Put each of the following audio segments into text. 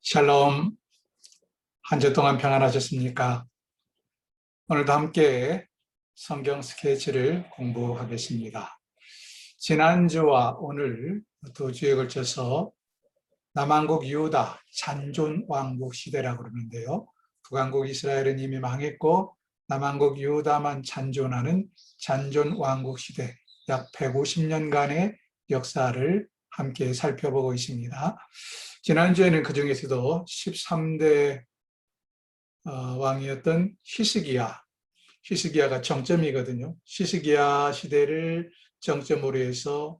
샬롬, 한 주 동안 평안하셨습니까? 오늘도 함께 성경 스케치를 공부하겠습니다. 지난주와 오늘 두 주에 걸쳐서 남한국 유다 잔존왕국 시대라고 그러는데요. 북한국 이스라엘은 이미 망했고 남한국 유다만 잔존하는 잔존왕국 시대, 약 150년간의 역사를 함께 살펴보고 있습니다. 지난주에는 그 중에서도 13대 왕이었던 히스기야가 정점이거든요. 히스기야 시대를 정점으로 해서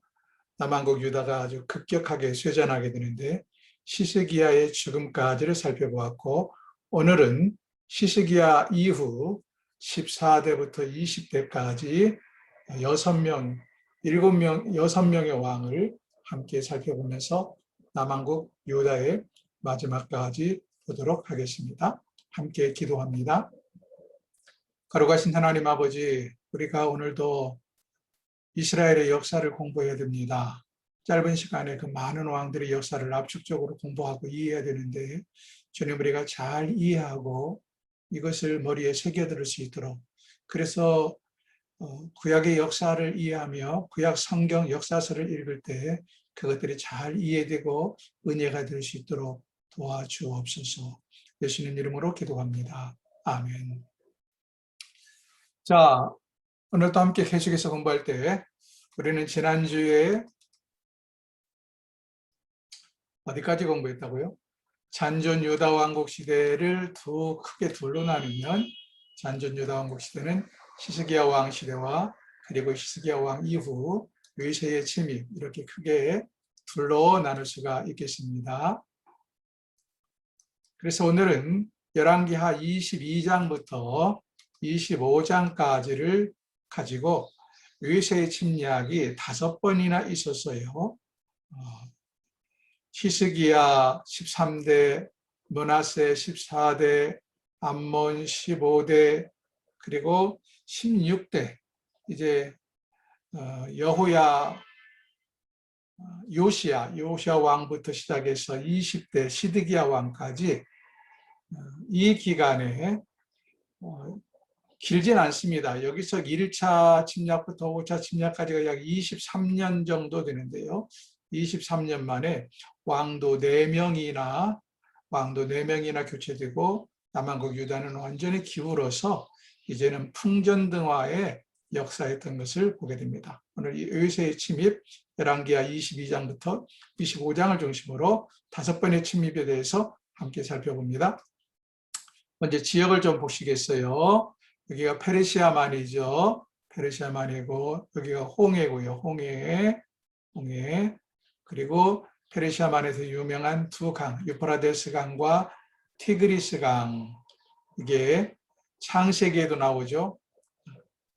남한국 유다가 아주 급격하게 쇠잔하게 되는데 히스기야의 죽음까지를 살펴보았고, 오늘은 히스기야 이후 14대부터 20대까지 6명의 왕을 함께 살펴보면서 남한국 유다의 마지막까지 보도록 하겠습니다. 함께 기도합니다. 거룩하신 하나님 아버지, 우리가 오늘도 이스라엘의 역사를 공부해야 됩니다. 짧은 시간에 그 많은 왕들의 역사를 압축적으로 공부하고 이해해야 되는데, 주님, 우리가 잘 이해하고 이것을 머리에 새겨들을 수 있도록, 그래서 구약의 역사를 이해하며 구약 성경 역사서를 읽을 때 그것들이 잘 이해되고 은혜가 될 수 있도록 도와주옵소서. 예수님 이름으로 기도합니다. 아멘. 자, 오늘도 함께 계속해서 공부할 때 우리는 지난주에 어디까지 공부했다고요? 잔존 유다 왕국 시대를 크게 둘로 나누면, 잔존 유다 왕국 시대는 히스기야 왕 시대와 그리고 히스기야 왕 이후 요시야의 침입, 이렇게 크게 둘로 나눌 수가 있겠습니다. 그래서 오늘은 열왕기하 22장부터 25장까지를 가지고 요시야의 침략이 5번이나 있었어요. 히스기야 13대, 므낫세 14대, 암몬 15대, 그리고 16대, 이제 요시야 왕부터 시작해서 20대 시드기야 왕까지, 이 기간에 길진 않습니다. 여기서 1차 침략부터 5차 침략까지가 약 23년 정도 되는데요. 23년 만에 왕도 4명이나 교체되고 남한국 유다는 완전히 기울어서 이제는 풍전등화의 역사였던 것을 보게 됩니다. 오늘 이 요시야의 침입, 열왕기하 22장부터 25장을 중심으로 5번의 침입에 대해서 함께 살펴봅니다. 먼저 지역을 좀 보시겠어요? 여기가 페르시아만이죠. 페르시아만이고, 여기가 홍해고요. 홍해. 그리고 페르시아만에서 유명한 두 강, 유프라데스 강과 티그리스 강. 이게 창세기에도 나오죠.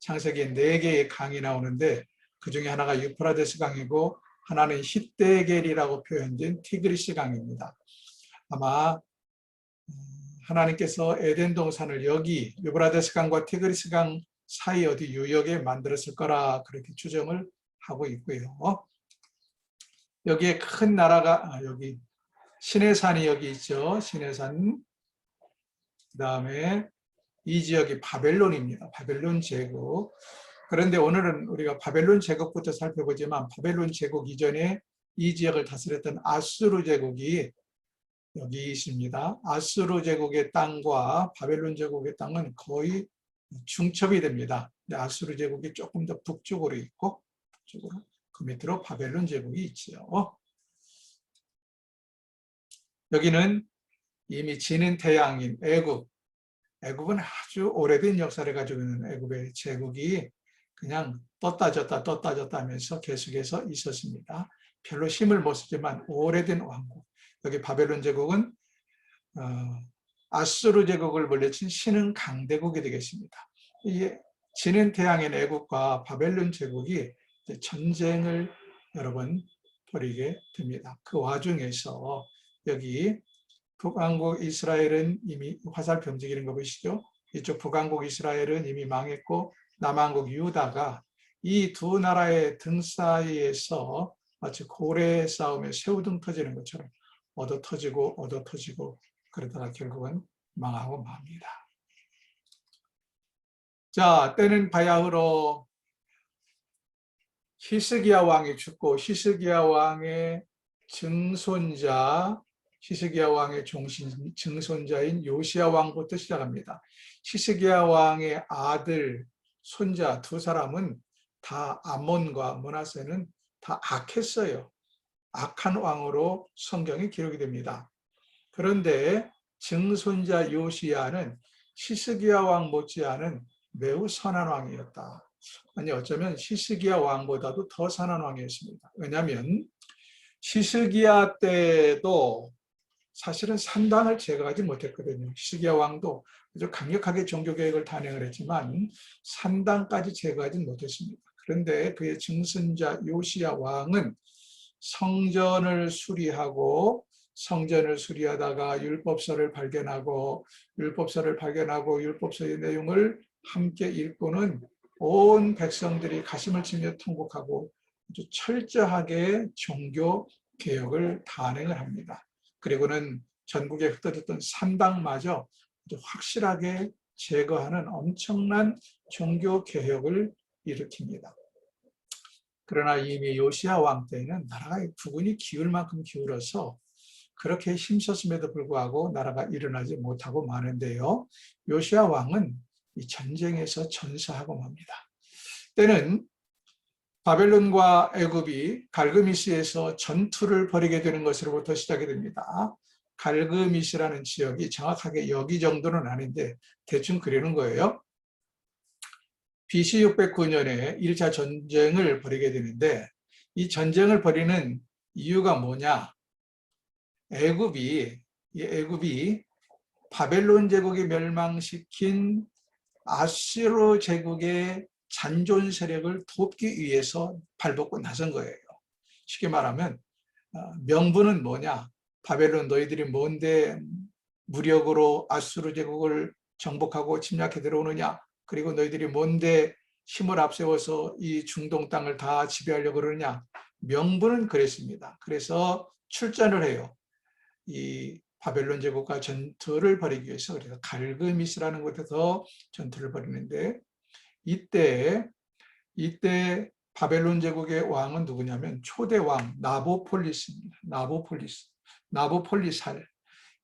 창세기에 4개의 강이 나오는데 그 중에 하나가 유프라데스 강이고 하나는 히데겔이라고 표현된 티그리스 강입니다. 아마 하나님께서 에덴 동산을 여기 유프라데스 강과 티그리스 강 사이 어디 유역에 만들었을 거라 그렇게 추정을 하고 있고요. 여기에 큰 나라가 여기 시내산이 여기 있죠. 시내산. 그다음에 이 지역이 바벨론입니다. 바벨론 제국. 그런데 오늘은 우리가 바벨론 제국부터 살펴보지만 바벨론 제국 이전에 이 지역을 다스렸던 아수르 제국이 여기 있습니다. 아수르 제국의 땅과 바벨론 제국의 땅은 거의 중첩이 됩니다. 근데 아수르 제국이 조금 더 북쪽으로 있고 그 밑으로 바벨론 제국이 있죠. 여기는 이미 지는 태양인 애굽은 아주 오래된 역사를 가지고 있는 애굽의 제국이 그냥 떴다 졌다 하면서 계속해서 있었습니다. 별로 힘을 못 쓰지만 오래된 왕국. 여기 바벨론 제국은 아수르 제국을 물리친 신흥 강대국이 되겠습니다. 이 지는 태양인 애굽과 바벨론 제국이 전쟁을 여러 번 벌이게 됩니다. 그 와중에서 여기 북왕국 이스라엘은 이미 화살표 움직이는 거 보이시죠? 이쪽 북왕국 이스라엘은 이미 망했고 남한국 유다가 이 두 나라의 등 사이에서 마치 고래 싸움에 새우등 터지는 것처럼 얻어 터지고 그러다가 결국은 망하고 맙니다. 자, 때는 바야흐로 히스기야 왕이 죽고 히스기야 왕의 증손자, 히스기야 왕의 증손자인 요시야 왕부터 시작합니다. 히스기야 왕의 아들, 손자 두 사람은 다 아몬과 므낫세는 다 악했어요. 악한 왕으로 성경에 기록이 됩니다. 그런데 증손자 요시야는 히스기야 왕 못지않은 매우 선한 왕이었다. 아니 어쩌면 히스기야 왕보다도 더 선한 왕이었습니다. 왜냐하면 히스기야 때도 사실은 산당을 제거하지 못했거든요. 히스기야 왕도 아주 강력하게 종교개혁을 단행을 했지만 산당까지 제거하지 못했습니다. 그런데 그의 증손자 요시야 왕은 성전을 수리하다가 율법서를 발견하고 율법서의 내용을 함께 읽고는 온 백성들이 가슴을 치며 통곡하고 아주 철저하게 종교 개혁을 단행을 합니다. 그리고는 전국에 흩어졌던 산당마저 아주 확실하게 제거하는 엄청난 종교 개혁을 일으킵니다. 그러나 이미 요시야 왕 때에는 나라가 부근이 기울 만큼 기울어서 그렇게 힘썼음에도 불구하고 나라가 일어나지 못하고 마는데요. 요시야 왕은 이 전쟁에서 전사하고 맙니다. 때는 바벨론과 애굽이 갈그미스에서 전투를 벌이게 되는 것으로부터 시작이 됩니다. 갈그미스라는 지역이 정확하게 여기 정도는 아닌데 대충 그리는 거예요. BC 609년에 1차 전쟁을 벌이게 되는데 이 전쟁을 벌이는 이유가 뭐냐? 애굽이 바벨론 제국이 멸망시킨 아수르 제국의 잔존 세력을 돕기 위해서 발벗고 나선 거예요. 쉽게 말하면 명분은 뭐냐? 바벨론 너희들이 뭔데 무력으로 아수르 제국을 정복하고 침략해 들어오느냐? 그리고 너희들이 뭔데 힘을 앞세워서 이 중동 땅을 다 지배하려고 그러느냐? 명분은 그랬습니다. 그래서 출전을 해요. 이 바벨론 제국과 전투를 벌이기 위해서. 그래서 갈그미스라는 곳에서 전투를 벌이는데 이때 바벨론 제국의 왕은 누구냐면 초대 왕 나보폴리스입니다. 나보폴리살.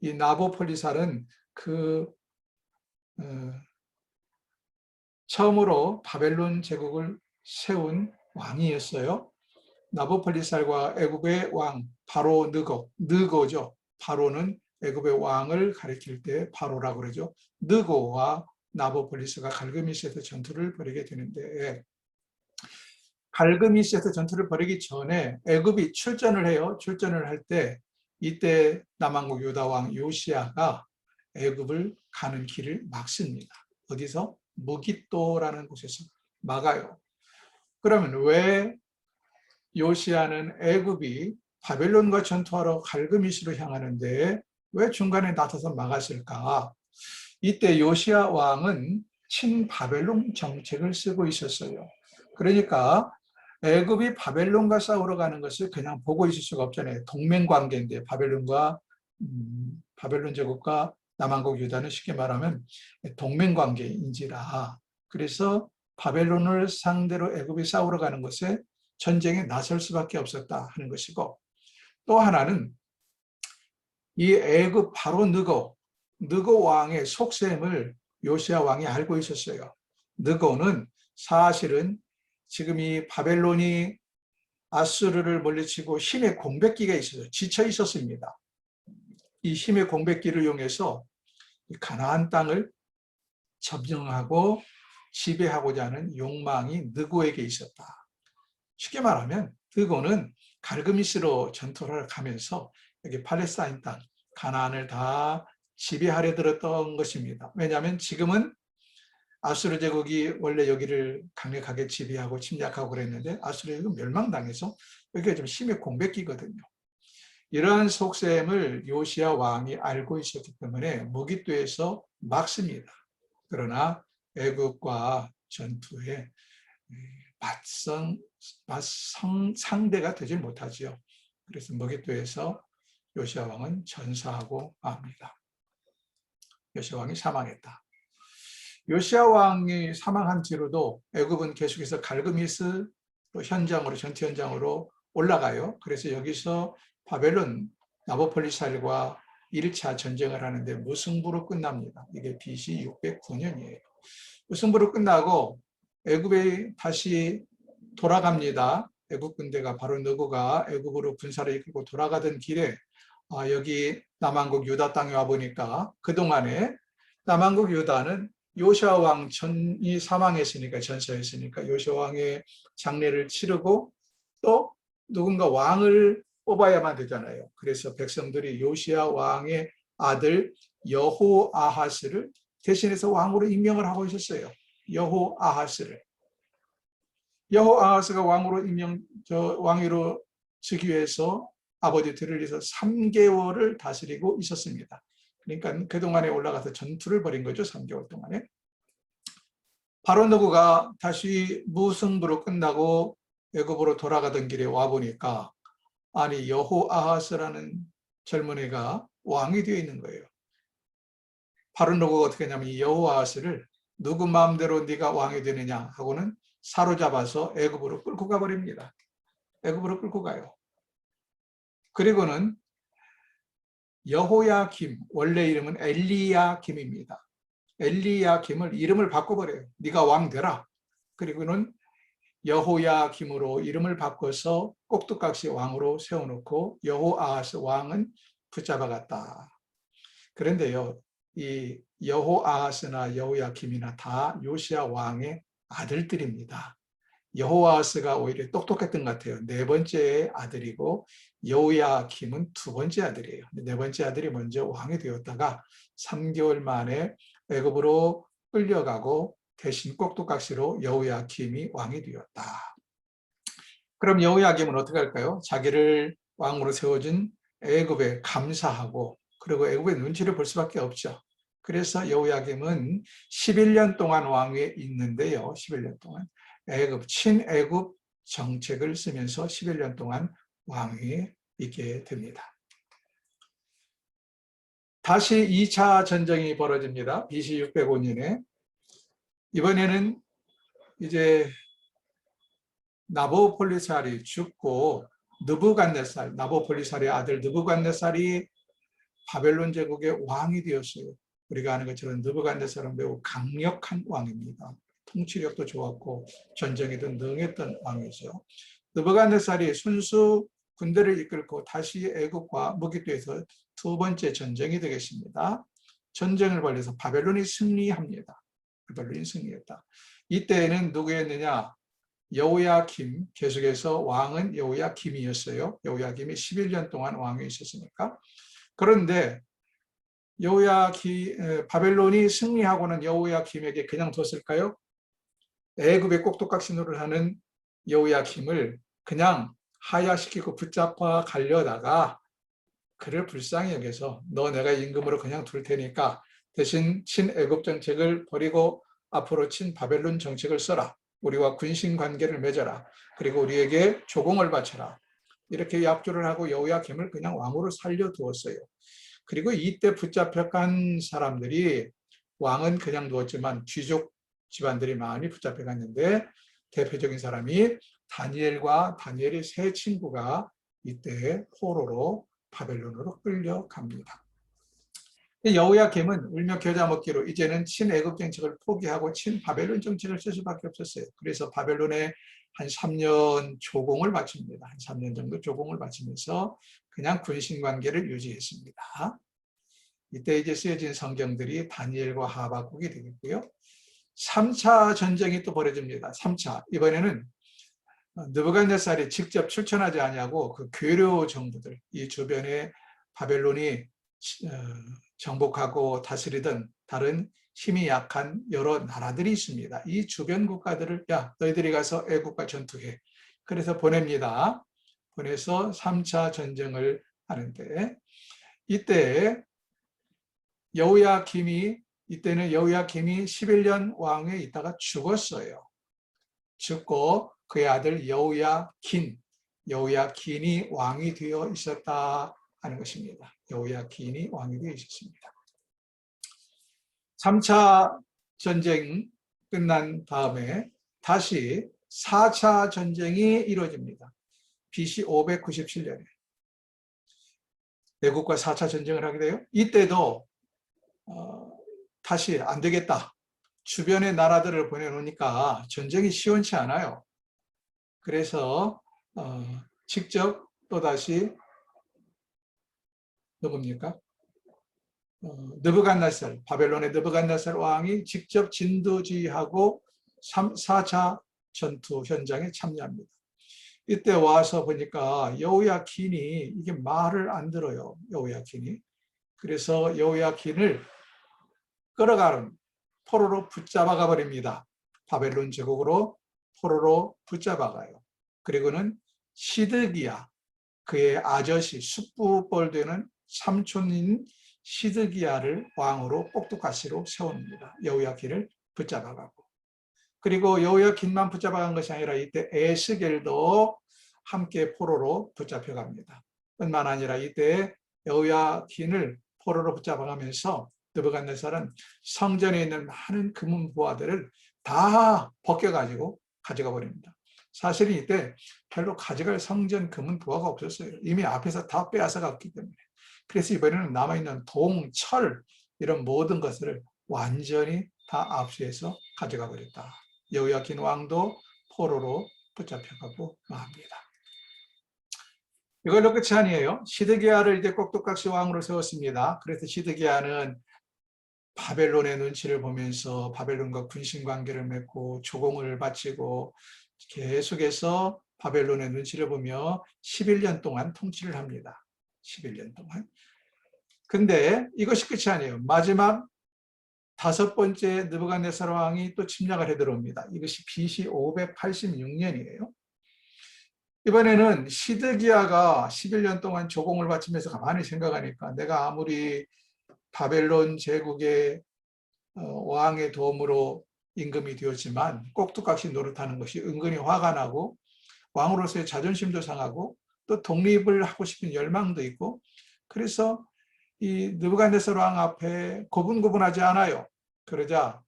이 나보폴리살은 처음으로 바벨론 제국을 세운 왕이었어요. 나보폴리살과 애굽의 왕 바로 느고죠. 바로는 애굽의 왕을 가리킬 때 바로라고 그러죠. 느고와 나보폴리스가 갈그미스에서 전투를 벌이게 되는데 갈그미스에서 전투를 벌이기 전에 애굽이 출전을 해요. 출전을 할 때 이때 남왕국 유다 왕 요시야가 애굽을 가는 길을 막습니다. 어디서? 무깃도라는 곳에서 막아요. 그러면 왜 요시야는 애굽이 바벨론과 전투하러 갈그미스로 향하는데 왜 중간에 나서서 막았을까? 이때 요시야 왕은 친바벨론 정책을 쓰고 있었어요. 그러니까 애굽이 바벨론과 싸우러 가는 것을 그냥 보고 있을 수가 없잖아요. 동맹관계인데 바벨론 제국과 남왕국 유다는 쉽게 말하면 동맹관계인지라. 그래서 바벨론을 상대로 애굽이 싸우러 가는 것에 전쟁에 나설 수밖에 없었다 하는 것이고, 또 하나는 이 애굽 바로 느고 왕의 속셈을 요시야 왕이 알고 있었어요. 느고는 사실은 지금 이 바벨론이 아수르를 물리치고 힘의 공백기가 있어서 지쳐 있었습니다. 이 힘의 공백기를 이용해서 가나안 땅을 점령하고 지배하고자 하는 욕망이 느고에게 있었다. 쉽게 말하면 느고는 갈그미스로 전투를 가면서 여기 팔레스타인 땅, 가나안을 다 지배하려 들었던 것입니다. 왜냐하면 지금은 아수르 제국이 원래 여기를 강력하게 지배하고 침략하고 그랬는데 아수르 제국은 멸망당해서 여기가 좀 힘의 공백기거든요. 이러한 속셈을 요시야 왕이 알고 있었기 때문에 무깃도에서 막습니다. 그러나 애굽과 전투에 상대가 되지 못하지요. 그래서 무깃도에서 요시야 왕은 전사하고 맙니다. 요시야 왕이 사망했다. 요시야 왕이 사망한 뒤로도 애굽은 계속해서 갈그미스 현장으로, 전투 현장으로 올라가요. 그래서 여기서 바벨론 나보폴리살과 1차 전쟁을 하는데 무승부로 끝납니다. 이게 BC 609년이에요. 무승부로 끝나고 애굽에 다시 돌아갑니다. 애굽 군대가 바로 느고가 애굽으로 군사를 이끌고 돌아가던 길에 여기 남한국 유다 땅에 와보니까 그동안에 남한국 유다는 요시야 왕 전이 사망했으니까, 전사했으니까 요시야 왕의 장례를 치르고 또 누군가 왕을 뽑아야만 되잖아요. 그래서 백성들이 요시야 왕의 아들 여호아하스를 대신해서 왕으로 임명을 하고 있었어요. 여호아하스를. 여호아하스가 왕으로 왕위로 서기 위해서 아버지 들을 위해서 3개월을 다스리고 있었습니다. 그러니까 그동안에 올라가서 전투를 벌인 거죠. 3개월 동안에. 바로 느고가 다시 무승부로 끝나고 애굽으로 돌아가던 길에 와보니까 아니 여호아하스라는 젊은이가 왕이 되어 있는 거예요. 바로 느고가 어떻게 했냐면 이 여호아하스를 누구 마음대로 네가 왕이 되느냐 하고는 사로잡아서 애굽으로 끌고 가버립니다. 애굽으로 끌고 가요. 그리고는 여호야김, 원래 이름은 엘리야김입니다. 엘리야김을 이름을 바꿔버려요. 네가 왕 되라. 그리고는 여호야김으로 이름을 바꿔서 꼭두각시 왕으로 세워놓고 여호아하스 왕은 붙잡아갔다. 그런데요, 이 여호아하스나 여호야김이나 다 요시야 왕의 아들들입니다. 여호아하스가 오히려 똑똑했던 것 같아요. 4번째 아들이고 여호야김은 2번째 아들이에요. 4번째 아들이 먼저 왕이 되었다가 3개월 만에 애굽으로 끌려가고 대신 꼭두각시로 여호야김이 왕이 되었다. 그럼 여호야김은 어떻게 할까요? 자기를 왕으로 세워준 애굽에 감사하고 그리고 애굽의 눈치를 볼 수밖에 없죠. 그래서 여호야김은 11년 동안 왕위에 있는데요. 11년 동안 친애굽 정책을 쓰면서 11년 동안 왕위에 있게 됩니다. 다시 2차 전쟁이 벌어집니다. BC 605년에. 이번에는 이제 나보폴리살이 죽고 나보폴리살의 아들 느부갓네살이 바벨론 제국의 왕이 되었어요. 우리가 아는 것처럼 느부갓네살은 매우 강력한 왕입니다. 통치력도 좋았고 전쟁에도 능했던 왕이죠. 느부갓네살이 순수 군대를 이끌고 다시 애국과 무기토에서 2번째 전쟁이 되겠습니다. 전쟁을 벌여서 바벨론이 승리합니다. 바벨론이 승리했다. 이때에는 누구였느냐? 여호야김, 계속해서 왕은 여호야김이었어요. 여호야김이 11년 동안 왕이 있었으니까. 그런데 바벨론이 승리하고는 여호야김에게 그냥 뒀을까요? 애굽의 꼭두각시노를 하는 여호야김을 그냥 하야시키고 붙잡아 가려다가 그를 불쌍히 여겨서 너 내가 임금으로 그냥 둘 테니까 대신 친애굽 정책을 버리고 앞으로 친바벨론 정책을 써라. 우리와 군신관계를 맺어라. 그리고 우리에게 조공을 바쳐라. 이렇게 약조를 하고 여호야김을 그냥 왕으로 살려두었어요. 그리고 이때 붙잡혀간 사람들이 왕은 그냥 두었지만 귀족 집안들이 많이 붙잡혀갔는데 대표적인 사람이 다니엘과 다니엘의 세 친구가 이때 포로로 바벨론으로 끌려갑니다. 여호야김은 울며 겨자 먹기로 이제는 친애굽 정책을 포기하고 친바벨론 정책을 쓸 수밖에 없었어요. 그래서 바벨론에 한 3년 조공을 바칩니다. 한 3년 정도 조공을 바치면서 그냥 군신관계를 유지했습니다. 이때 이제 쓰여진 성경들이 다니엘과 하박국이 되겠고요. 3차 전쟁이 또 벌어집니다. 3차. 이번에는 느부갓네살이 직접 출전하지 아니하고 그 괴뢰 정부들, 이 주변에 바벨론이 정복하고 다스리던 다른 힘이 약한 여러 나라들이 있습니다. 이 주변 국가들을 야 너희들이 가서 애국과 전투해. 그래서 보냅니다. 보내서 3차 전쟁을 하는데 이때 이때는 여호야김이 11년 왕에 있다가 죽었어요. 죽고 그의 아들 여호야긴이 왕이 되어 있었다 하는 것입니다. 여호야킨이 왕이 되어 있었습니다. 3차 전쟁 끝난 다음에 다시 4차 전쟁이 이루어집니다. BC 597년에 애국과 4차 전쟁을 하게 돼요. 이때도 다시 안 되겠다. 주변의 나라들을 보내놓으니까 전쟁이 시원치 않아요. 그래서 직접 또다시 누굽니까? 느부갓네살, 바벨론의 느부갓네살 왕이 직접 진두지휘하고 4차 전투 현장에 참여합니다. 이때 와서 보니까 여호야킨이 이게 말을 안 들어요. 여호야킨이. 그래서 여호야킨을 끌어가는 포로로 붙잡아가 버립니다. 바벨론 제국으로 포로로 붙잡아가요. 그리고는 시드기야, 그의 아저씨 숙부뻘 되는 삼촌인 시드기야를 왕으로 꼭두가시로 세웁니다. 여호야킨을 붙잡아가고. 그리고 여호야킨만 붙잡아간 것이 아니라 이때 에스겔도 함께 포로로 붙잡혀갑니다. 뿐만 아니라 이때 여호야킨을 포로로 붙잡아가면서 느부갓네살은 성전에 있는 많은 금은 부화들을 다 벗겨가지고 가져가 버립니다. 사실은 이때 별로 가져갈 성전 금은 부화가 없었어요. 이미 앞에서 다 빼앗아 갔기 때문에. 그래서 이번에는 남아있는 동, 철 이런 모든 것을 완전히 다 압수해서 가져가 버렸다. 여호야킨 왕도 포로로 붙잡혀가고 맙니다. 이걸로 끝이 아니에요. 시드기야를 이제 꼭두각시 왕으로 세웠습니다. 그래서 시드기야는 바벨론의 눈치를 보면서 바벨론과 군신관계를 맺고 조공을 바치고 계속해서 바벨론의 눈치를 보며 11년 동안 통치를 합니다. 11년 동안. 근데 이것이 끝이 아니에요. 마지막 5번째 느부갓네살 왕이 또 침략을 해 들어옵니다. 이것이 BC 586년이에요. 이번에는 시드기야가 11년 동안 조공을 바치면서 가만히 생각하니까 내가 아무리 바벨론 제국의 왕의 도움으로 임금이 되었지만 꼭두각시 노릇하는 것이 은근히 화가 나고 왕으로서의 자존심도 상하고 또 독립을 하고 싶은 열망도 있고 그래서 이 느부갓네살 왕 앞에 고분고분하지 않아요. 그러자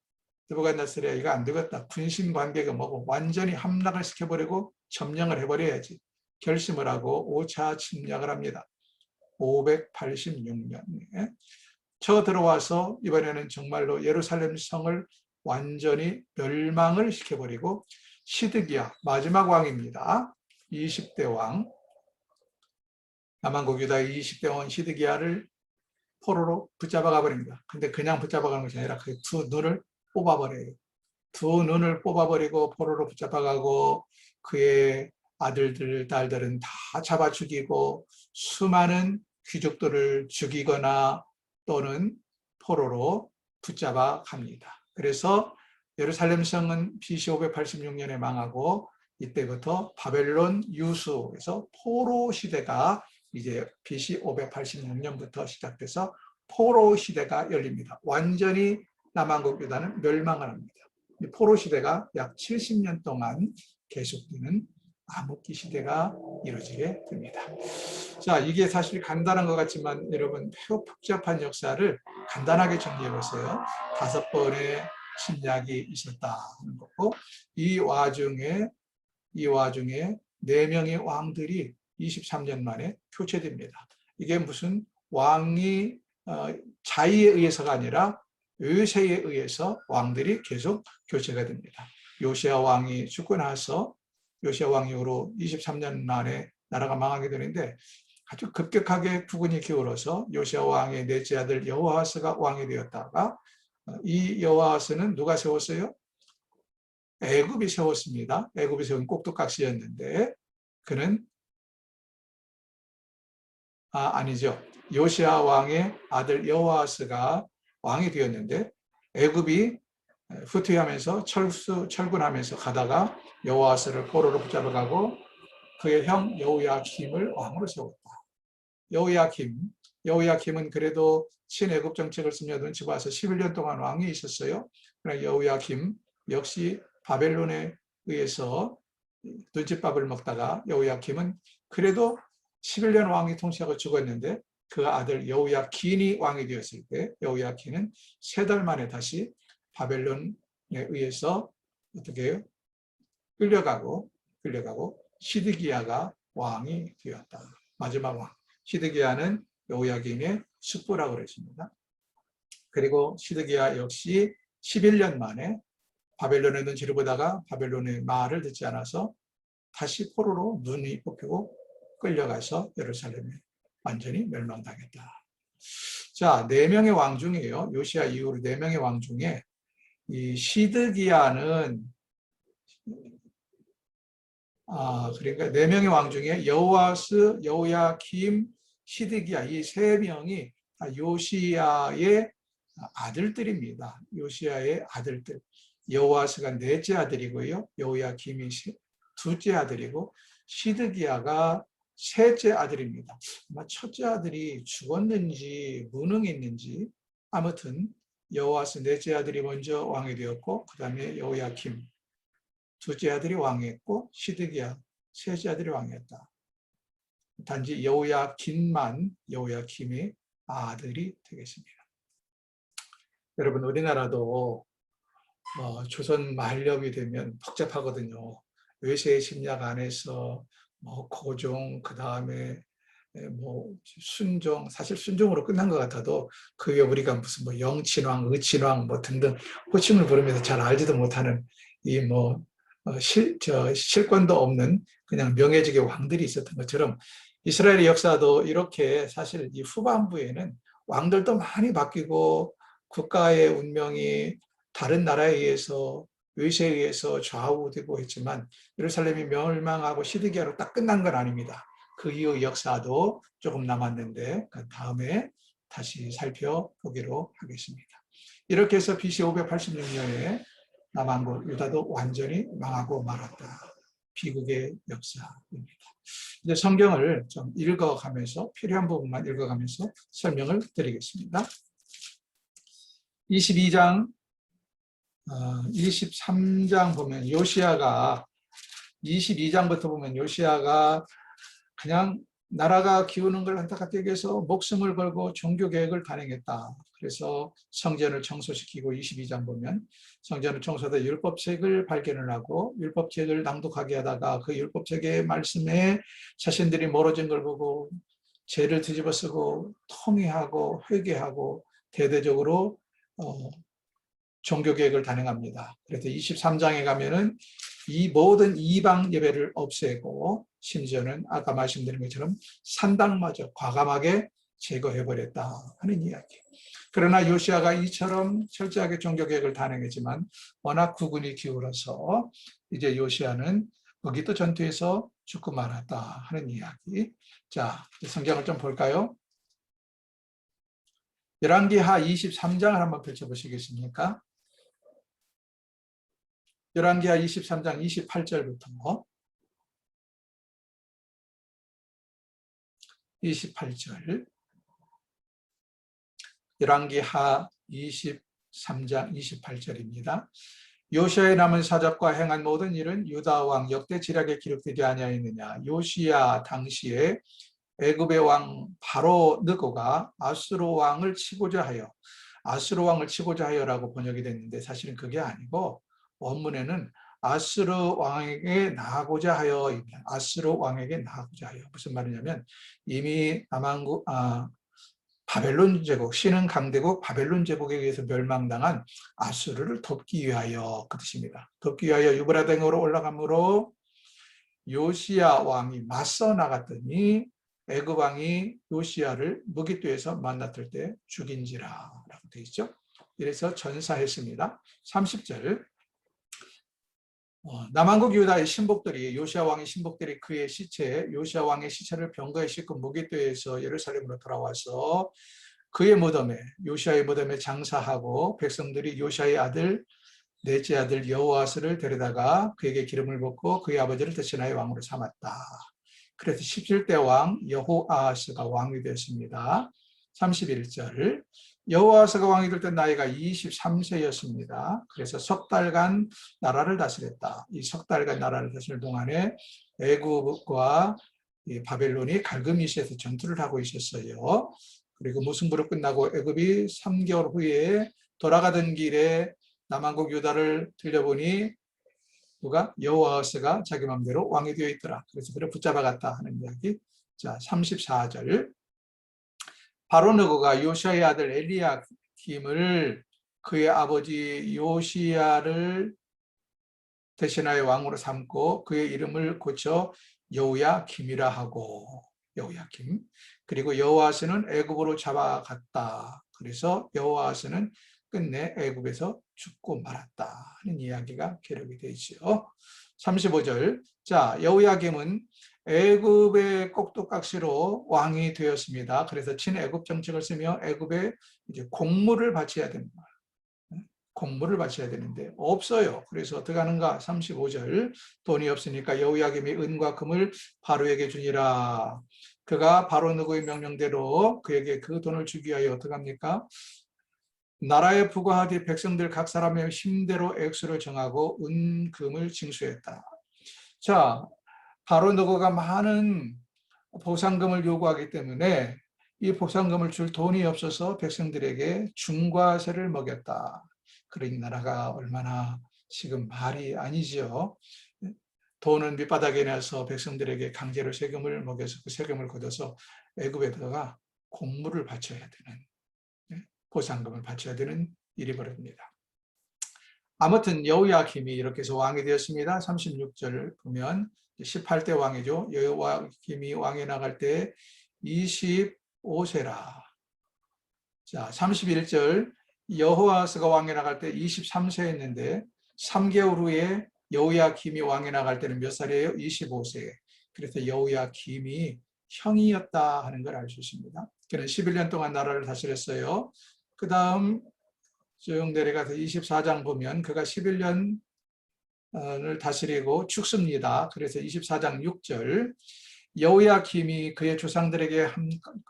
느부갓네살이 이거 안 되겠다. 군신 관계가 뭐고 완전히 함락을 시켜버리고 점령을 해버려야지. 결심을 하고 5차 침략을 합니다. 586년에 쳐 들어와서 이번에는 정말로 예루살렘 성을 완전히 멸망을 시켜버리고 시드기야 마지막 왕입니다. 20대 왕 남한국 유다의 20대 왕 시드기야를 포로로 붙잡아가 버립니다. 근데 그냥 붙잡아가는 것이 아니라 그 두 눈을 뽑아버려요. 두 눈을 뽑아버리고 포로로 붙잡아가고 그의 아들들, 딸들은 다 잡아 죽이고 수많은 귀족들을 죽이거나 또는 포로로 붙잡아 갑니다. 그래서 예루살렘 성은 BC 586년에 망하고 이때부터 바벨론 유수에서 포로 시대가 이제 BC 586년부터 시작돼서 포로 시대가 열립니다. 완전히 남한국 유다는 멸망을 합니다. 포로 시대가 약 70년 동안 계속되는 암흑기 시대가 이루어지게 됩니다. 자, 이게 사실 간단한 것 같지만 여러분 매우 복잡한 역사를 간단하게 정리해 보세요. 5번의 침략이 있었다는 거고 이 와중에 4명의 왕들이 23년 만에 교체됩니다. 이게 무슨 왕이 자의에 의해서가 아니라 요새에 의해서 왕들이 계속 교체가 됩니다. 요시야 왕이 죽고 나서 요시야 왕 이후로 23년 만에 나라가 망하게 되는데 아주 급격하게 국운이 기울어서 요시야 왕의 넷째 아들 여호아스가 왕이 되었다가 이 여호아스는 누가 세웠어요? 애굽이 세웠습니다. 애굽이 세운 꼭두각시였는데 그는 아니죠. 요시야 왕의 아들 여호아스가 왕이 되었는데 애굽이 후퇴하면서 철군하면서 가다가 여호아스를 포로로 붙잡아가고 그의 형 여호야킴을 왕으로 세웠다. 여호야킴은 그래도 친애굽 정책을 스며 눈치 봐서 11년 동안 왕이 있었어요. 그러나 여호야킴 역시 바벨론에 의해서 눈칫밥을 먹다가 여호야킴은 그래도 11년 왕이 통치하고 죽었는데 그 아들 여호야긴이 왕이 되었을 때 여호야긴은 3달 만에 다시 바벨론에 의해서 어떻게 해요? 끌려가고 시드기야가 왕이 되었다. 마지막 왕. 시드기야는 여호야긴의 숙부라고 그랬습니다. 그리고 시드기야 역시 11년 만에 바벨론에 눈치를 보다가 바벨론의 말을 듣지 않아서 다시 포로로 눈이 뽑히고 끌려가서 예루살렘에 완전히 멸망당했다. 자, 4명의 왕 중에요. 요시야 이후로 4명의 왕 중에 이 시드기야는 그러니까 4명의 왕 중에 여호아스, 여호야김, 시드기야 이 3명이 요시야의 아들들입니다. 요시야의 아들들. 여호아스가 4째 아들이고요. 여호야김이 2째 아들이고 시드기야가 3째 아들입니다. 아마 첫째 아들이 죽었는지 무능했는지 아무튼 여호아스 4째 아들이 먼저 왕이 되었고 그 다음에 여호야김 2째 아들이 왕이었고 시드기야 3째 아들이 왕이었다. 단지 여호야김만 여호야김의 아들이 되겠습니다. 여러분 우리나라도 조선 말렵이 되면 복잡하거든요. 외세의 침략 안에서 고종 그 다음에 순종 사실 순종으로 끝난 것 같아도 그게 우리가 무슨 영친왕, 의친왕 등등 호칭을 부르면서 잘 알지도 못하는 이 실권도 없는 그냥 명예직의 왕들이 있었던 것처럼 이스라엘의 역사도 이렇게 사실 이 후반부에는 왕들도 많이 바뀌고 국가의 운명이 다른 나라에 의해서 외세에 의해서 좌우되고 했지만 예루살렘이 멸망하고 시드기야로 딱 끝난 건 아닙니다. 그 이후 역사도 조금 남았는데 그 다음에 다시 살펴보기로 하겠습니다. 이렇게 해서 BC 586년에 남한국 유다도 완전히 망하고 말았다. 비극의 역사입니다. 이제 성경을 좀 읽어가면서 필요한 부분만 읽어가면서 설명을 드리겠습니다. 22장 23장 보면 요시야가 22장부터 보면 요시야가 그냥 나라가 기우는 걸 안타깝게 여겨서 목숨을 걸고 종교개혁을 단행했다. 그래서 성전을 청소시키고 22장 보면 성전을 청소하다 율법책을 발견을 하고 율법책을 낭독하게 하다가 그 율법책의 말씀에 자신들이 멀어진 걸 보고 죄를 뒤집어쓰고 통회하고 회개하고 대대적으로 종교개혁을 단행합니다. 그래서 23장에 가면은 이 모든 이방 예배를 없애고 심지어는 아까 말씀드린 것처럼 산당마저 과감하게 제거해버렸다 하는 이야기. 그러나 요시야가 이처럼 철저하게 종교개혁을 단행했지만 워낙 국군이 기울어서 이제 요시야는 거기도 전투에서 죽고 말았다 하는 이야기. 자, 성경을 좀 볼까요? 열왕기하 23장을 한번 펼쳐보시겠습니까? 열왕기하 23장 28절부터 28절 열왕기하 23장 28절입니다. 요시야의 남은 사적과 행한 모든 일은 유다 왕 역대 지략에 기록되지 아니하였느냐. 요시야 당시에 애굽의 왕 바로 느고가 아수르 왕을 치고자 하여라고 번역이 됐는데 사실은 그게 아니고 원문에는 아수르 왕에게 나아가고자 하여 무슨 말이냐면 이미 바벨론 제국 신흥 강대국 바벨론 제국에 의해서 멸망당한 아수르를 돕기 위하여 그 뜻입니다. 돕기 위하여 유브라등으로 올라가므로 요시야 왕이 맞서 나갔더니 애굽 왕이 요시야를 무기토에서 만났을 때 죽인지라라고 되어 있죠. 이래서 전사했습니다. 30절 남한국 유다의 신복들이 요시야 왕의 신복들이 그의 시체 요시야 왕의 시체를 병거에 싣고 무기토에서 예루살렘으로 돌아와서 그의 무덤에 요시야의 무덤에 장사하고 백성들이 요시야의 아들 넷째 아들 여호아스를 데려다가 그에게 기름을 붓고 그의 아버지를 대신하여 왕으로 삼았다. 그래서 17대 왕 여호아스가 왕이 되었습니다. 31절 여호아스가 왕이 될 때 나이가 23세였습니다. 그래서 석 달간 나라를 다스렸다. 이 석 달간 나라를 다스릴 동안에 애굽과 이 바벨론이 갈그미시에서 전투를 하고 있었어요. 그리고 무승부로 끝나고 애굽이 3개월 후에 돌아가던 길에 남한국 유다를 들려보니 누가? 여호아스가 자기 마음대로 왕이 되어 있더라. 그래서 그를 붙잡아갔다 하는 이야기. 자, 34절. 바로 느고가 요시아의 아들 엘리야김을 그의 아버지 요시야를 대신하여 왕으로 삼고 그의 이름을 고쳐 여호야김이라 하고, 여호야김. 그리고 여호아스는 애굽으로 잡아갔다. 그래서 여호아스는 끝내 애굽에서 죽고 말았다 하는 이야기가 기록이 되어 있죠. 35절. 자, 여호야김은 애굽의 꼭두각시로 왕이 되었습니다. 그래서 친애굽 정책을 쓰며 애굽에 이제 공물을 바쳐야 됩니다. 공물을 바쳐야 되는데 없어요. 그래서 어떻게 하는가? 35절. 돈이 없으니까 여호야김이 은과 금을 바로에게 주니라. 그가 바로 느고의 명령대로 그에게 그 돈을 주기 위하여 어떻게 합니까? 나라에 부과하되 백성들 각 사람의 힘대로 액수를 정하고 은, 금을 징수했다. 자, 바로 느고가 많은 보상금을 요구하기 때문에 이 보상금을 줄 돈이 없어서 백성들에게 중과세를 먹였다. 그러니 나라가 얼마나 지금 말이 아니죠. 돈은 밑바닥에 내서 백성들에게 강제로 세금을 먹여서 그 세금을 걷어서 애굽에다가 공물을 바쳐야 되는, 보상금을 바쳐야 되는 일이 벌어집니다. 아무튼 여호야김이 이렇게 해서 왕이 되었습니다. 36절 보면 18대 왕이죠. 여호야김이 왕에 나갈 때 25세라. 자, 31절 여호아스가 왕에 나갈 때 23세였는데 3개월 후에 여호야김이 왕에 나갈 때는 몇 살이에요? 25세. 그래서 여호야김이 형이었다 하는 걸 알 수 있습니다. 그는 11년 동안 나라를 다스렸어요. 그 다음 쭉 내려가서 24장 보면 그가 11년을 다스리고 죽습니다. 그래서 24장 6절 여호야김이 그의 조상들에게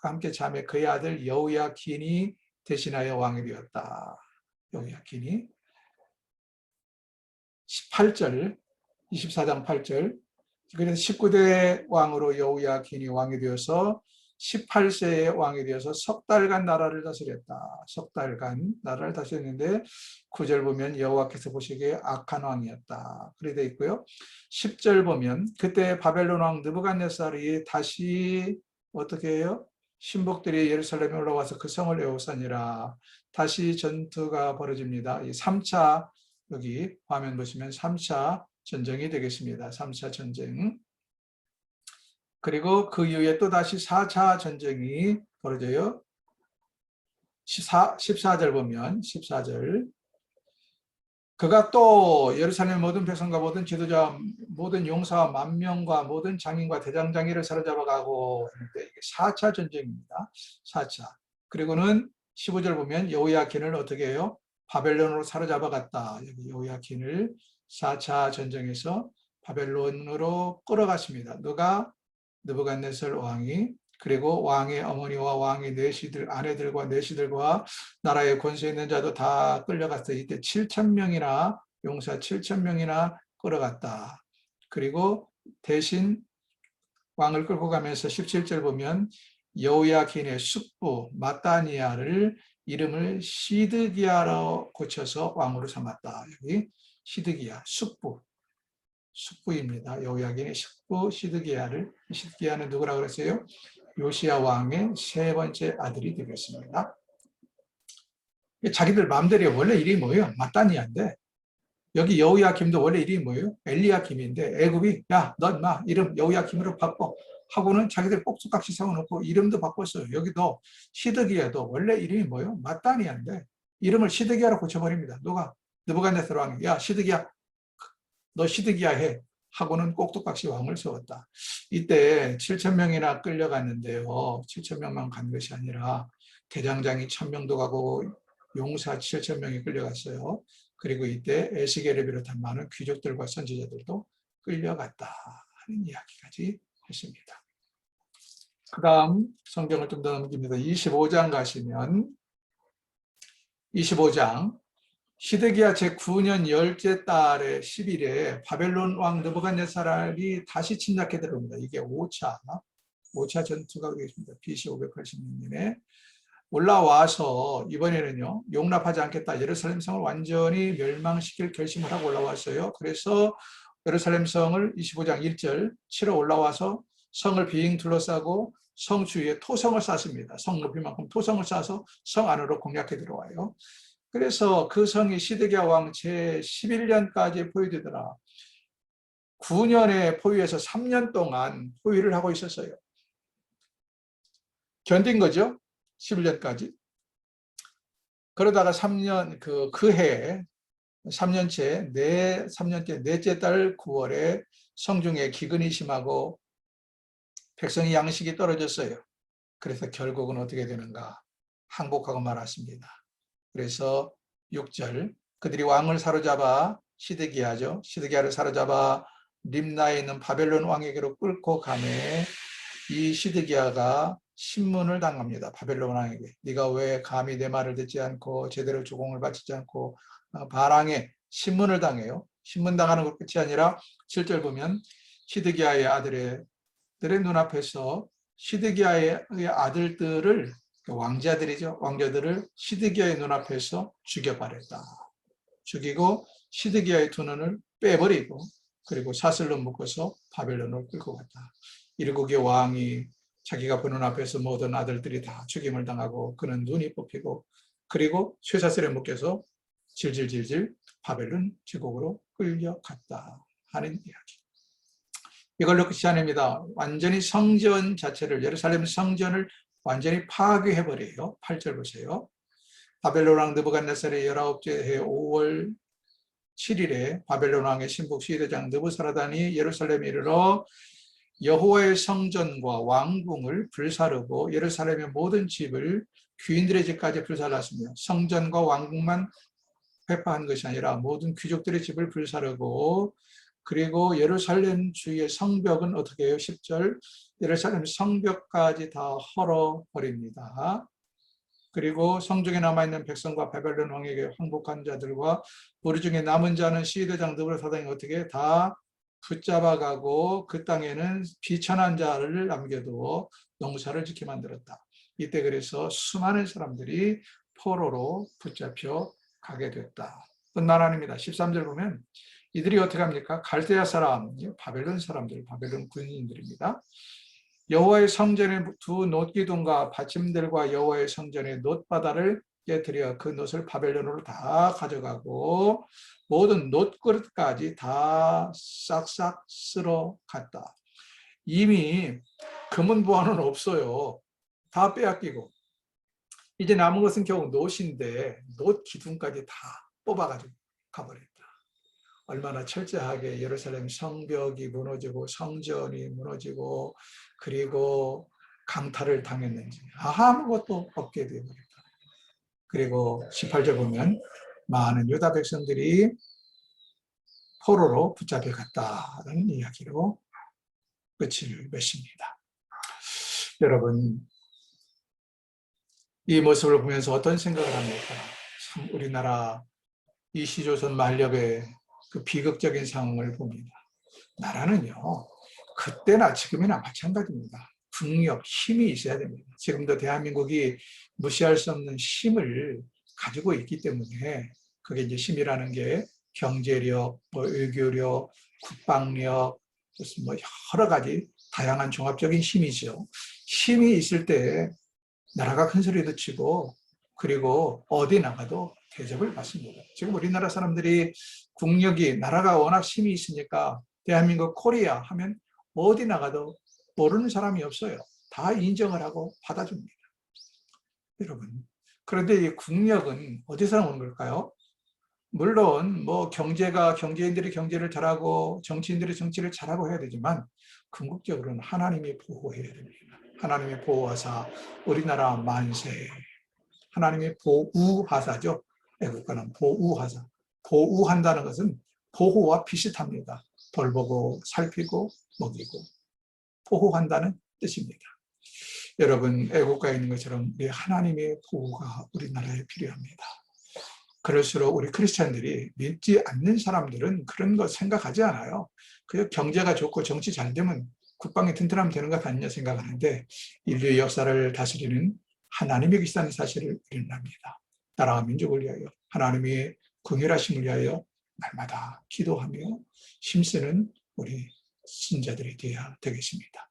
함께 잠에 그의 아들 여호야긴이 대신하여 왕이 되었다. 여호야긴이 18절 24장 8절 그래서 19대 왕으로 여호야긴이 왕이 되어서 18세의 왕이 되어서 석 달간 나라를 다스렸다. 석 달간 나라를 다스렸는데 9절 보면 여호와께서 보시기에 악한 왕이었다. 그렇게 되어 있고요. 10절 보면 그때 바벨론 왕 느부갓네살이 다시 어떻게 해요? 신복들이 예루살렘에 올라와서 그 성을 에워싸니라. 다시 전투가 벌어집니다. 이 3차 여기 화면 보시면 3차 전쟁이 되겠습니다. 3차 전쟁. 그리고 그 이후에 또다시 4차 전쟁이 벌어져요. 14절 보면 14절 그가 또 예루살렘 모든 백성과 모든 지도자 모든 용사와 만명과 모든 장인과 대장장이를 사로잡아가고 이게 4차 전쟁입니다. 4차. 그리고는 15절 보면 여호야긴을 어떻게 해요? 바벨론으로 사로잡아갔다. 여기 여호야긴을 4차 전쟁에서 바벨론으로 끌어갔습니다. 누가? 느부갓네살 왕이. 그리고 왕의 어머니와 왕의 내시들 아내들과 내시들과 나라의 권세 있는 자도 다 끌려갔어요. 이때 7,000명이나 용사 7,000명이나 끌어갔다. 그리고 대신 왕을 끌고 가면서 17절 보면 여호야긴의 숙부 마따니아를 이름을 시드기야로 고쳐서 왕으로 삼았다. 여기 시드기야 숙부입니다. 여호야긴의 숙부 시드기야는 누구라고 그랬어요? 요시야 왕의 세 번째 아들이 되겠습니다. 자기들 마음대로 원래 이름이 뭐예요? 마따니아인데 여기 여호야김도 원래 이름이 뭐예요? 엘리야김인데 애굽이 야, 너 인마 이름 여호야김으로 바꿔 하고는 자기들 꼭두각시 세워놓고 이름도 바꿨어요. 여기도 시드기야도 원래 이름이 뭐예요? 마따니아인데 이름을 시드기야로 고쳐버립니다. 누가? 느부갓네살 왕이 야 시드기야 너 시드기야 해 하고는 꼭두각시 왕을 세웠다. 이때 7,000명이나 끌려갔는데요. 7,000명만 간 것이 아니라 대장장이 1,000명도 가고 용사 7,000명이 끌려갔어요. 그리고 이때 에스겔을 비롯한 많은 귀족들과 선지자들도 끌려갔다 하는 이야기까지 했습니다. 그 다음 성경을 좀 더 넘깁니다. 25장 가시면 25장 시드기야 제9년 10째 달의 10일에 바벨론 왕 느부갓네살이 다시 침략해 들어옵니다. 이게 5차 전투가 되겠습니다. BC 586년에 올라와서 이번에는요, 용납하지 않겠다. 예루살렘 성을 완전히 멸망시킬 결심을 하고 올라왔어요. 그래서 예루살렘 성을 25장 1절 치러 올라와서 성을 빙 둘러싸고 성 주위에 토성을 쌓습니다. 성 높이만큼 토성을 쌓아서 성 안으로 공략해 들어와요. 그래서 그 성이 시드기야 왕 제11년까지 포위되더라. 9년의 포위에서 3년 동안 포위를 하고 있었어요. 견딘 거죠. 11년까지. 그러다가 3년, 그 해에 3년째 넷째 달 9월에 성중에 기근이 심하고 백성의 양식이 떨어졌어요. 그래서 결국은 어떻게 되는가? 항복하고 말았습니다. 그래서 6절, 그들이 왕을 사로잡아 시드기야죠. 시드기야를 사로잡아 림나에 있는 바벨론 왕에게로 끌고 가매 이 시드기야가 신문을 당합니다. 바벨론 왕에게. 네가 왜 감히 내 말을 듣지 않고 제대로 주공을 바치지 않고 바랑에 신문을 당해요. 신문 당하는 것 끝이 아니라 7절 보면 시드기야의 아들의 눈앞에서 시드기야의 아들들을 왕자들이죠. 왕자들을 시드기야의 눈앞에서 죽여버렸다. 죽이고 시드기야의 두 눈을 빼버리고 그리고 사슬로 묶어서 바벨론으로 끌고 갔다. 일국의 왕이 자기가 보는 앞에서 모든 아들들이 다 죽임을 당하고 그는 눈이 뽑히고 그리고 쇠사슬에 묶여서 질질질질 바벨론 제국으로 끌려갔다 하는 이야기. 이걸로 끝이 아닙니다. 완전히 성전 자체를, 예루살렘 성전을 완전히 파괴해버려요. 8절 보세요. 바벨론 왕 느부갓네살의 19째 해 5월 7일에 바벨론 왕의 신복 시대장 느부사라단이 예루살렘에 이르러 여호와의 성전과 왕궁을 불사르고 예루살렘의 모든 집을 귀인들의 집까지 불살랐으며 성전과 왕궁만 회파한 것이 아니라 모든 귀족들의 집을 불사르고 그리고 예루살렘 주위의 성벽은 어떻게 해요? 10절 예루살렘 성벽까지 다 헐어버립니다. 그리고 성중에 남아있는 백성과 바벨론 왕에게 항복한 자들과 우리 중에 남은 자는 시대장 느부갓네살이 어떻게 다 붙잡아가고 그 땅에는 비천한 자를 남겨두어 농사를 짓게 만들었다. 이때 그래서 수많은 사람들이 포로로 붙잡혀 가게 됐다. 뿐만 아닙니다. 13절 보면 이들이 어떻게 합니까? 갈대아 사람, 바벨론 사람들, 바벨론 군인들입니다. 여호와의 성전의 두 놋기둥과 받침들과 여호와의 성전의 놋바다를 깨뜨려 그 놋을 바벨론으로 다 가져가고 모든 놋그릇까지 다 싹싹 쓸어 갔다. 이미 금은 보화는 없어요. 다 빼앗기고 이제 남은 것은 결국 놋인데 놋 기둥까지 다 뽑아가지고 가버렸다. 얼마나 철저하게 예루살렘 성벽이 무너지고 성전이 무너지고 그리고 강탈을 당했는지 아무것도 없게 되어버렸다. 그리고 18절 보면 많은 유다 백성들이 포로로 붙잡혀 갔다는 이야기로 끝을 맺습니다. 여러분, 이 모습을 보면서 어떤 생각을 합니까? 참 우리나라 이 시조선 만렵의 그 비극적인 상황을 봅니다. 나라는요, 그때나 지금이나 마찬가지입니다. 국력, 힘이 있어야 됩니다. 지금도 대한민국이 무시할 수 없는 힘을 가지고 있기 때문에 그게 이제 힘이라는 게 경제력, 외교력, 국방력, 무슨 여러 가지 다양한 종합적인 힘이죠. 힘이 있을 때 나라가 큰 소리도 치고 그리고 어디 나가도 대접을 받습니다. 지금 우리나라 사람들이 국력이 나라가 워낙 힘이 있으니까 대한민국 코리아 하면 어디 나가도 모르는 사람이 없어요. 다 인정을 하고 받아줍니다. 여러분, 그런데 이 국력은 어디서 나오는 걸까요? 물론 경제인들이 경제를 잘하고 정치인들이 정치를 잘하고 해야 되지만 궁극적으로는 하나님이 보호해야 됩니다. 하나님이 보호하사 우리나라 만세. 하나님이 보우하사죠. 애국가는 보우하사. 보우한다는 것은 보호와 비슷합니다. 돌보고 살피고 먹이고 보호한다는 뜻입니다. 여러분, 애국가에 있는 것처럼 우리 하나님의 보호가 우리나라에 필요합니다. 그럴수록 우리 크리스찬들이 믿지 않는 사람들은 그런 거 생각하지 않아요. 그냥 경제가 좋고 정치 잘 되면 국방이 튼튼하면 되는 것 아니냐 생각하는데 인류의 역사를 다스리는 하나님이 계시다는 사실을 일어납니다. 나라와 민족을 위하여 하나님의 긍휼하심을 위하여 날마다 기도하며 힘쓰는 우리 신자들이 되어야 되겠습니다.